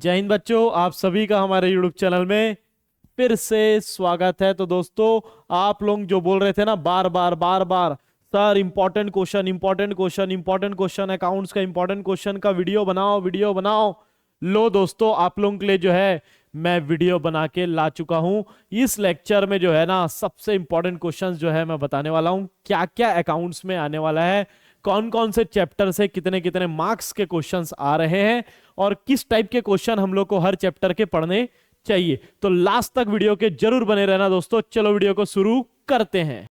जय हिंद बच्चों, आप सभी का हमारे यूट्यूब चैनल में फिर से स्वागत है। तो दोस्तों, आप लोग जो बोल रहे थे ना बार बार बार बार, sir important question important question important question, accounts का इंपॉर्टेंट क्वेश्चन का वीडियो बनाओ वीडियो बनाओ। लो दोस्तों, आप लोगों के लिए जो है मैं वीडियो बना के ला चुका हूं। इस लेक्चर में जो है ना सबसे इंपॉर्टेंट क्वेश्चंस जो है मैं बताने वाला हूं, क्या क्या अकाउंट्स में आने वाला है, कौन कौन से चैप्टर से कितने कितने मार्क्स के क्वेश्चंस आ रहे हैं और किस टाइप के क्वेश्चन हम लोग को हर चैप्टर के पढ़ने चाहिए। तो लास्ट तक वीडियो के जरूर बने रहना दोस्तों। चलो वीडियो को शुरू करते हैं।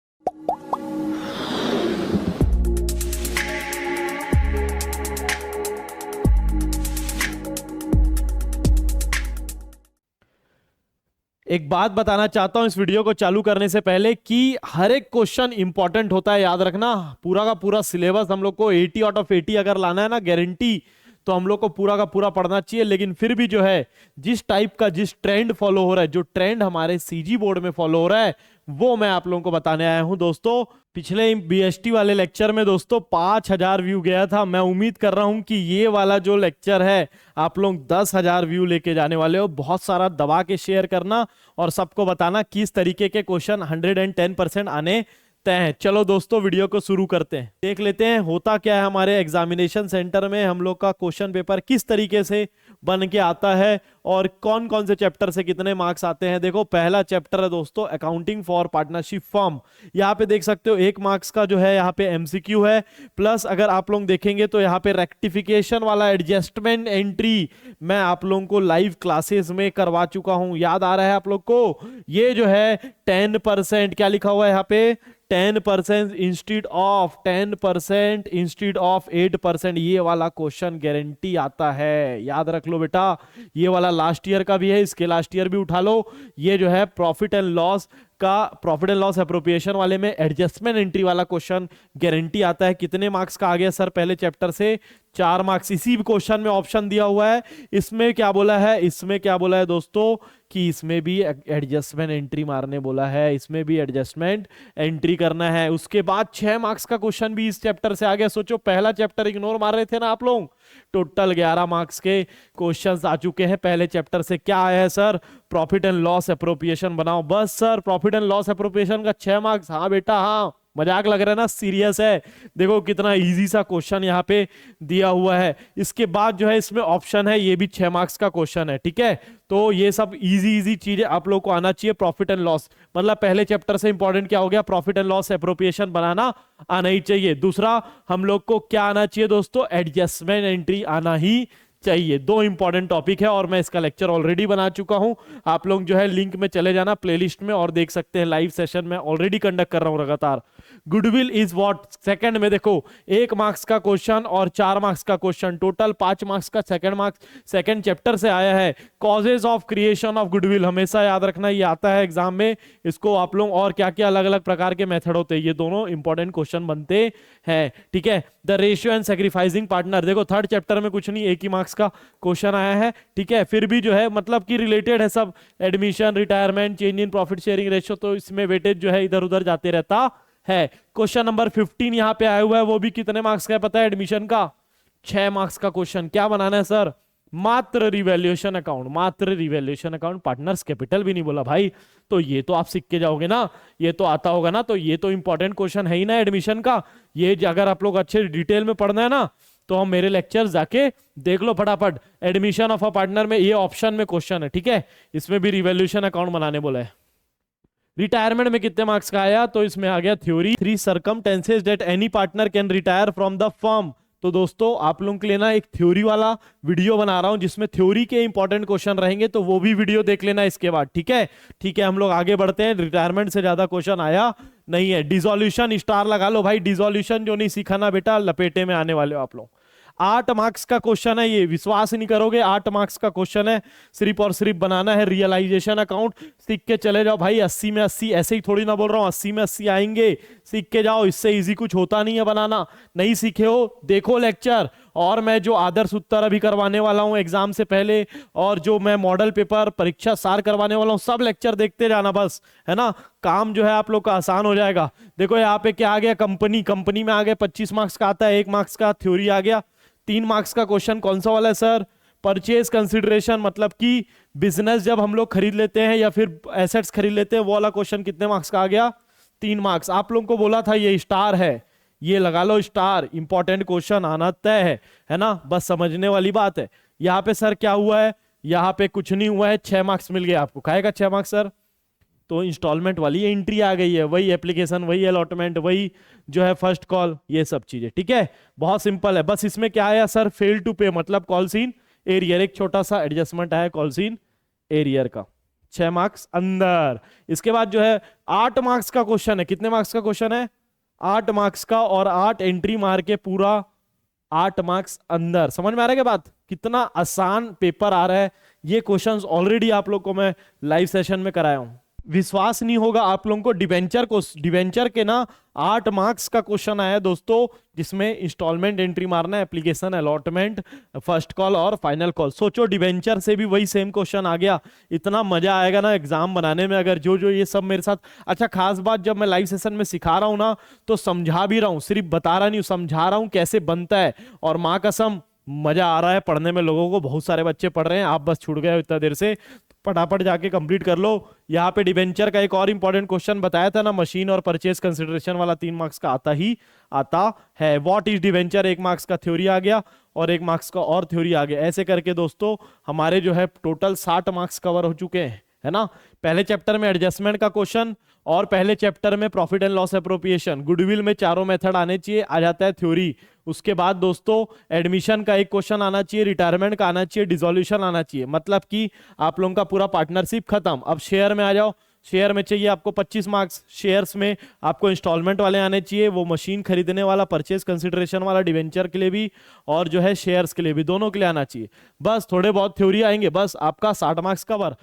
एक बात बताना चाहता हूं इस वीडियो को चालू करने से पहले कि हर एक क्वेश्चन इंपॉर्टेंट होता है, याद रखना। पूरा का पूरा सिलेबस हम लोग को 80 आउट ऑफ 80 अगर लाना है ना, गारंटी, तो हम लोग को पूरा का पूरा पढ़ना चाहिए। लेकिन फिर भी जो है जिस टाइप का जिस ट्रेंड फॉलो हो रहा है, जो ट्रेंड हमारे सीजी बोर्ड में फॉलो हो रहा है, वो मैं आप लोगों को बताने आया हूं दोस्तों। पिछले बीएसटी वाले लेक्चर में दोस्तों 5000 व्यू गया था। मैं उम्मीद कर रहा हूं कि ये वाला जो लेक्चर है आप लोग 10,000 व्यू लेके जाने वाले हो। बहुत सारा दबा के शेयर करना और सबको बताना किस तरीके के क्वेश्चन 110% आने तय हैं। चलो दोस्तों, वीडियो को शुरू करते हैं। देख लेते हैं होता क्या है हमारे एग्जामिनेशन सेंटर में, हम लोग का क्वेश्चन पेपर किस तरीके से बन के आता है और कौन कौन से चैप्टर से कितने मार्क्स आते हैं। देखो, पहला चैप्टर है दोस्तों अकाउंटिंग फॉर पार्टनरशिप फर्म। यहाँ पे देख सकते हो 1 मार्क्स का जो है यहाँ पे एमसीक्यू है, प्लस अगर आप लोग देखेंगे तो यहाँ पे रेक्टिफिकेशन वाला एडजस्टमेंट एंट्री मैं आप लोगों को लाइव क्लासेस में करवा चुका हूं। याद आ रहा है आप लोग को? ये जो है 10%, क्या लिखा हुआ है यहाँ पे, 10% इंस्टीड ऑफ 10% इंस्टीड ऑफ 8%, ये वाला क्वेश्चन गारंटी आता है। याद रख लो बेटा, ये वाला लास्ट ईयर का भी है, इसके लास्ट ईयर भी उठा लो। ये जो है प्रॉफिट एंड लॉस का, प्रॉफिट एंड लॉस अप्रोप्रिएशन वाले में एडजस्टमेंट एंट्री वाला क्वेश्चन गारंटी आता है। कितने मार्क्स का आ गया सर पहले चैप्टर से? 4 मार्क्स। इसी क्वेश्चन में ऑप्शन दिया हुआ है, इसमें क्या बोला है, इसमें क्या बोला है दोस्तों कि इसमें भी एडजस्टमेंट एंट्री मारने बोला है, इसमें भी एडजस्टमेंट एंट्री करना है। उसके बाद 6 मार्क्स का क्वेश्चन भी इस चैप्टर से आ गया। सोचो, पहला चैप्टर इग्नोर मार रहे थे ना आप लोग, टोटल 11 मार्क्स के क्वेश्चंस आ चुके हैं पहले चैप्टर से। क्या आया है sir? Profit and loss appropriation बनाओ। बस sir, profit and loss appropriation का 6 मार्क्स। हाँ बेटा हाँ, मजाक लग रहा है ना, सीरियस है। देखो कितना इजी सा क्वेश्चन यहाँ पे दिया हुआ है। इसके बाद जो है इसमें ऑप्शन है, ये भी 6 मार्क्स का क्वेश्चन है, ठीक है। तो ये सब इजी इजी चीजें आप लोग को आना चाहिए। प्रॉफिट एंड लॉस मतलब पहले चैप्टर से इंपॉर्टेंट क्या हो गया, प्रॉफिट एंड लॉस एप्रोप्रिएशन बनाना आना ही चाहिए। दूसरा हम लोग को क्या आना चाहिए दोस्तों, एडजस्टमेंट एंट्री आना ही चाहिए। 2 इंपॉर्टेंट टॉपिक है और मैं इसका लेक्चर ऑलरेडी बना चुका हूं। आप लोग जो है लिंक में चले जाना प्लेलिस्ट में और देख सकते हैं। लाइव सेशन में ऑलरेडी कंडक्ट कर रहा हूं लगातार। गुडविल इज व्हाट, सेकंड में देखो 1 मार्क्स का क्वेश्चन और 4 मार्क्स का क्वेश्चन, टोटल 5 मार्क्स का सेकंड चैप्टर से आया है। Causes of creation of goodwill, हमेशा याद रखना ये आता है एग्जाम में। इसको आप लोग और क्या क्या अलग अलग प्रकार के मेथड होते हैं, ये दोनों इंपॉर्टेंट क्वेश्चन बनते हैं, ठीक है। The ratio and sacrificing partner, देखो थर्ड चैप्टर में कुछ नहीं, 1 ही मार्क्स का क्वेश्चन आया है, ठीक है। फिर भी जो है मतलब कि रिलेटेड है सब, admission, retirement, change in profit sharing ratio, तो इसमें वेटेज जो है इधर उधर जाते रहता है। क्वेश्चन नंबर 15 यहां पे आया हुआ है, वो भी कितने मार्क्स का है पता है? एडमिशन का 6 मार्क्स का क्वेश्चन। क्या बनाना है सर? मात्र रिवैल्यूएशन अकाउंट, मात्र रिवैल्यूएशन अकाउंट, पार्टनर्स कैपिटल भी नहीं बोला भाई। तो ये तो आप सीख के जाओगे ना, ये तो आता होगा ना, तो ये तो इंपॉर्टेंट क्वेश्चन है ही ना एडमिशन का। ये अगर आप लोग अच्छे डिटेल में पढ़ना है ना, तो हम मेरे लेक्चर जाके देख लो फटाफट। एडमिशन ऑफ अ पार्टनर में ये ऑप्शन में क्वेश्चन है, ठीक है। इसमें भी रिवैल्यूएशन अकाउंट बनाने बोला है। रिटायरमेंट में कितने मार्क्स का आया, तो इसमें आ गया theory 3 circumstances that any partner can retire from the firm. तो दोस्तों आप लोगों के लिए ना एक थ्योरी वाला वीडियो बना रहा हूं जिसमें थ्योरी के इंपॉर्टेंट क्वेश्चन रहेंगे, तो वो भी वीडियो देख लेना इसके बाद, ठीक है। ठीक है, हम लोग आगे बढ़ते हैं। रिटायरमेंट से ज्यादा क्वेश्चन आया नहीं है। डिसोल्यूशन स्टार लगा लो भाई, डिसोल्यूशन जो नहीं सीखा ना बेटा, लपेटे में आने वाले हो आप लोग। 8 मार्क्स का क्वेश्चन है ये, विश्वास नहीं करोगे, 8 मार्क्स का क्वेश्चन है। सिर्फ और सिर्फ बनाना है रियलाइजेशन अकाउंट। सीख के चले जाओ भाई, 80 में 80, ऐसे ही थोड़ी ना बोल रहा हूँ 80 में 80 आएंगे। सीख के जाओ, इससे इजी कुछ होता नहीं है बनाना। नहीं सीखे हो देखो लेक्चर, और मैं जो आदर्श उत्तर अभी करवाने वाला हूं एग्जाम से पहले, और जो मैं मॉडल पेपर परीक्षा सार करवाने वाला हूं, सब लेक्चर देखते जाना बस, है ना। काम जो है आप लोग का आसान हो जाएगा। देखो यहाँ पे क्या आ गया, कंपनी में आ गया 25 मार्क्स का आता है, 1 मार्क्स का थ्योरी आ गया। 3 मार्क्स का क्वेश्चन कौन सा वाला है सर? परचेज कंसिडरेशन मतलब कि बिजनेस जब हम लोग खरीद लेते हैं या फिर एसेट्स खरीद लेते हैं, वो वाला क्वेश्चन कितने मार्क्स का आ गया? 3 मार्क्स। आप लोगों को बोला था ये स्टार है, ये लगा लो स्टार, इंपॉर्टेंट क्वेश्चन आना तय है ना, बस समझने वाली बात है। यहाँ पे सर क्या हुआ है? यहाँ पे कुछ नहीं हुआ है, 6 मार्क्स मिल गए आपको। खाएगा 6 मार्क्स सर? तो इंस्टॉलमेंट वाली एंट्री आ गई है, वही एप्लीकेशन, वही अलॉटमेंट, वही जो है फर्स्ट कॉल, ये सब चीजें। ठीक है, बहुत सिंपल है। बस इसमें क्या आया सर? फेल टू पे, मतलब कॉल सीन एरियर, एक छोटा सा एडजस्टमेंट आया कॉल सीन एरियर का, 6 मार्क्स अंदर। इसके बाद जो है 8 मार्क्स का क्वेश्चन है। कितने मार्क्स का क्वेश्चन है? 8 मार्क्स का, और 8 एंट्री मार के पूरा 8 मार्क्स अंदर। समझ में आ रहा है क्या बात? कितना आसान पेपर आ रहा है। ये क्वेश्चंस ऑलरेडी आप लोग को मैं लाइव सेशन में कराया हूं। विश्वास नहीं होगा आप लोगों को, डिवेंचर के ना 8 मार्क्स का क्वेश्चन आया दोस्तों, जिसमें इंस्टॉलमेंट एंट्री मारना, एप्लीकेशन, अलॉटमेंट, फर्स्ट कॉल और फाइनल कॉल। सोचो डिवेंचर से भी वही सेम क्वेश्चन आ गया। इतना मजा आएगा ना एग्जाम बनाने में, अगर जो जो ये सब मेरे साथ। अच्छा, खास बात, जब मैं लाइव सेशन में सिखा रहा हूं ना, तो समझा भी रहा हूं, सिर्फ बता रहा नहीं हूं, समझा रहा हूं कैसे बनता है। और मां कसम मजा आ रहा है पढ़ने में, लोगों को, बहुत सारे बच्चे पढ़ रहे हैं। आप बस छूट गए हो इतना देर से, फटाफट जाके कंप्लीट कर लो। यहाँ पे डिवेंचर का एक और इंपॉर्टेंट क्वेश्चन बताया था ना, मशीन और परचेज कंसिडरेशन वाला, 3 मार्क्स का आता है। व्हाट इज डिवेंचर, 1 मार्क्स का थ्योरी आ गया, और 1 मार्क्स का और थ्योरी आ गया। ऐसे करके दोस्तों हमारे जो है टोटल 60 मार्क्स कवर हो चुके हैं, है ना। पहले चैप्टर में एडजस्टमेंट का क्वेश्चन, और पहले चैप्टर में profit and loss appropriation, goodwill में चारों मेथड आने चाहिए, आ जाता है थ्योरी। उसके बाद दोस्तों एडमिशन का एक क्वेश्चन आना चाहिए, रिटायरमेंट का आना चाहिए, डिसोल्यूशन आना चाहिए, मतलब कि आप लोगों का पूरा पार्टनरशिप खत्म। अब शेयर में आ जाओ, शेयर में चाहिए आपको 25 मार्क्स। शेयर्स में आपको इंस्टॉलमेंट वाले आने चाहिए, वो मशीन खरीदने वाला, परचेज कंसिडरेशन वाला, डिवेंचर के लिए भी और जो है शेयर्स के लिए भी, दोनों के लिए आना चाहिए। बस थोड़े बहुत थ्योरी आएंगे, बस आपका 60 marks cover.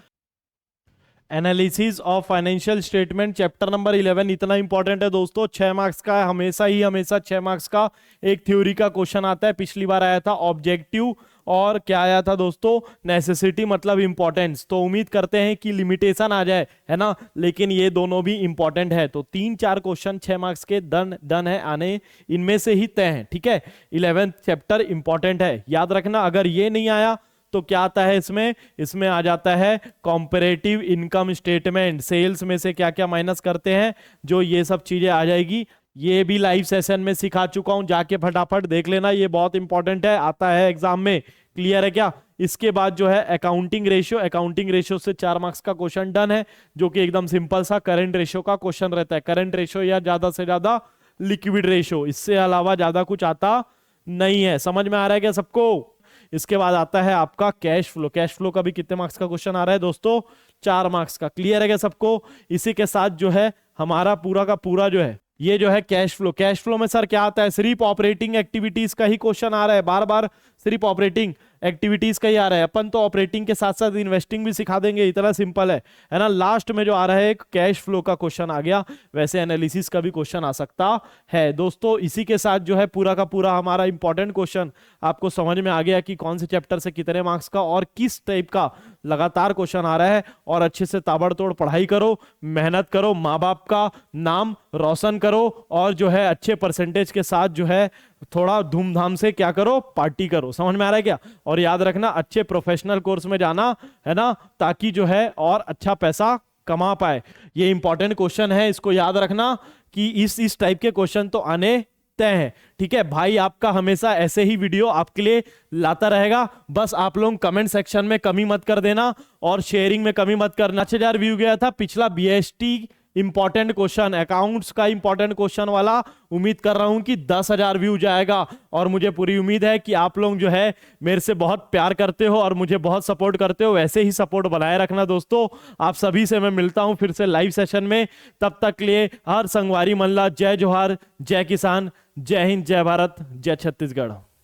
Analysis of financial statement chapter number 11 इतना इंपॉर्टेंट है दोस्तों, 6 मार्क्स का है, हमेशा 6 मार्क्स का एक थ्योरी का क्वेश्चन आता है। पिछली बार आया था ऑब्जेक्टिव, और क्या आया था दोस्तों? नेसेसिटी मतलब इंपॉर्टेंस। तो उम्मीद करते हैं कि लिमिटेशन आ जाए, है ना, लेकिन ये दोनों भी इंपॉर्टेंट है। तो 3-4 क्वेश्चन 6 मार्क्स के डन है आने, इनमें से ही तय है। ठीक है, 11th चैप्टर इंपॉर्टेंट है, याद रखना। अगर ये नहीं आया तो क्या आता है इसमें आ जाता है कॉम्परेटिव इनकम स्टेटमेंट, सेल्स में से क्या क्या माइनस करते हैं, जो ये सब चीजें आ जाएगी। ये भी लाइव सेशन में सिखा चुका हूं, जाके फटाफट देख लेना, ये बहुत इंपॉर्टेंट है, आता है एग्जाम में। क्लियर है क्या? इसके बाद जो है अकाउंटिंग रेशियो से 4 मार्क्स का क्वेश्चन डन है, जो कि एकदम सिंपल सा करंट रेशियो का क्वेश्चन रहता है। करंट रेशियो या ज्यादा से ज्यादा लिक्विड रेशियो, इससे अलावा ज्यादा कुछ आता नहीं है। समझ में आ रहा है क्या सबको? इसके बाद आता है आपका कैश फ्लो का भी कितने मार्क्स का क्वेश्चन आ रहा है दोस्तों? 4 मार्क्स का। क्लियर है क्या सबको? इसी के साथ जो है हमारा पूरा का पूरा जो है ये जो है कैश फ्लो में सर क्या आता है? सिर्फ ऑपरेटिंग एक्टिविटीज का ही क्वेश्चन आ रहा है, बार बार सिर्फ ऑपरेटिंग एक्टिविटीज का ही आ रहा है। अपन तो ऑपरेटिंग के साथ साथ इन्वेस्टिंग भी सिखा देंगे, इतना सिंपल है ना। लास्ट में जो आ रहा है एक कैश फ्लो का क्वेश्चन आ गया, वैसे एनालिसिस का भी क्वेश्चन आ सकता है दोस्तों। इसी के साथ जो है पूरा का पूरा हमारा इंपॉर्टेंट क्वेश्चन आपको समझ में आ गया कि कौन से चैप्टर से कितने मार्क्स का और किस टाइप का लगातार क्वेश्चन आ रहा है। और अच्छे से ताबड़तोड़ पढ़ाई करो, मेहनत करो, माँ बाप का नाम रोशन करो, और जो है अच्छे परसेंटेज के साथ जो है थोड़ा धूमधाम से क्या करो, पार्टी करो। समझ में आ रहा है क्या? और याद रखना अच्छे प्रोफेशनल कोर्स में जाना, है ना, ताकि जो है और अच्छा पैसा कमा पाए। ये इंपॉर्टेंट क्वेश्चन है, इसको याद रखना कि इस टाइप के क्वेश्चन तो आने तय है। ठीक है भाई, आपका हमेशा ऐसे ही वीडियो आपके लिए लाता रहेगा। बस आप लोग कमेंट सेक्शन में कमी मत कर देना और शेयरिंग में कमी मत करना। 5000 व्यू गया था पिछला बीएसटी इंपॉर्टेंट क्वेश्चन, अकाउंट्स का इंपॉर्टेंट क्वेश्चन वाला। उम्मीद कर रहा हूं कि 10,000 व्यू जाएगा, और मुझे पूरी उम्मीद है कि आप लोग जो है मेरे से बहुत प्यार करते हो और मुझे बहुत सपोर्ट करते हो। वैसे ही सपोर्ट बनाए रखना दोस्तों। आप सभी से मैं मिलता हूं फिर से लाइव सेशन में, तब तक के लिए हर संगवारी मल्ला, जय जोहार, जय किसान, जय हिंद, जय भारत, जय छत्तीसगढ़।